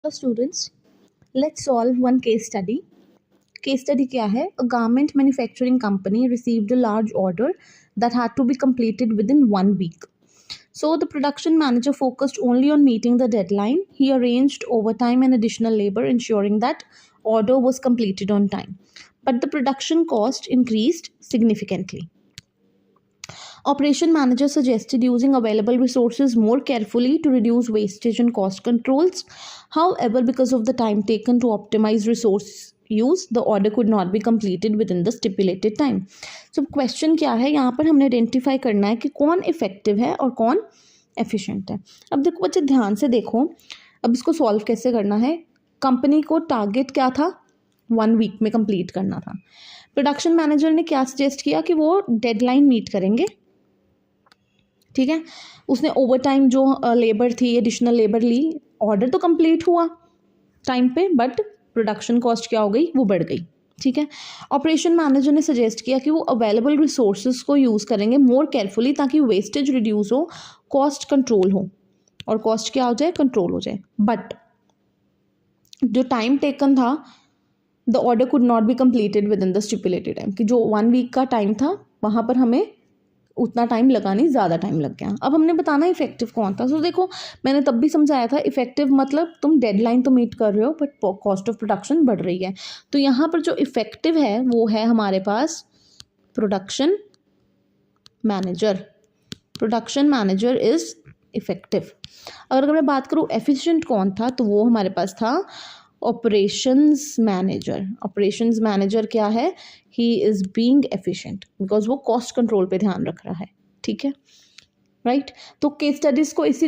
Hello students, let's solve one case study. Case study क्या है? A garment manufacturing company received a large order that had to be completed within 1 week. So the production manager focused only on meeting the deadline. He arranged overtime and additional labor, ensuring that order was completed on time. But the production cost increased significantly. Operation manager suggested using available resources more carefully to reduce wastage and cost controls. However, because of the time taken to optimize resource use, the order could not be completed within the stipulated time. So question क्या है, यहाँ पर हमने identify करना है कि कौन effective है और कौन एफिशिएंट है. अब देखो बच्चे ध्यान से देखो, अब इसको सॉल्व कैसे करना है. कंपनी को टारगेट क्या था, 1 वीक में कंप्लीट करना था. प्रोडक्शन मैनेजर ने क्या सजेस्ट किया कि वो डेडलाइन मीट करेंगे. ठीक है, उसने ओवर टाइम जो लेबर थी, एडिशनल लेबर ली, ऑर्डर तो कंप्लीट हुआ टाइम पे, बट प्रोडक्शन कॉस्ट क्या हो गई, वो बढ़ गई. ठीक है, ऑपरेशन मैनेजर ने सजेस्ट किया कि वो अवेलेबल रिसोर्सेज को यूज़ करेंगे मोर केयरफुली ताकि वेस्टेज रिड्यूस हो, कॉस्ट कंट्रोल हो, और कॉस्ट क्या हो जाए, कंट्रोल हो जाए. बट जो टाइम टेकन था, the order could not be completed with in the stipulated time, कि जो 1 वीक का टाइम था वहाँ पर हमें उतना टाइम लगा नहीं, ज़्यादा टाइम लग गया. अब हमने बताना इफेक्टिव कौन था. तो देखो मैंने तब भी समझाया था, इफेक्टिव मतलब तुम डेडलाइन तो मीट कर रहे हो बट कॉस्ट ऑफ प्रोडक्शन बढ़ रही है. तो यहाँ पर जो इफेक्टिव है वो है हमारे पास production manager. Production manager is effective. अगर मैं बात करूँ एफिशिएंट कौन था, तो वो हमारे पास था ऑपरेशंस मैनेजर. ऑपरेशंस मैनेजर क्या है, he is being efficient because वो कॉस्ट कंट्रोल पे ध्यान रख रहा है. ठीक है, राइट. तो केस स्टडीज़ को इसी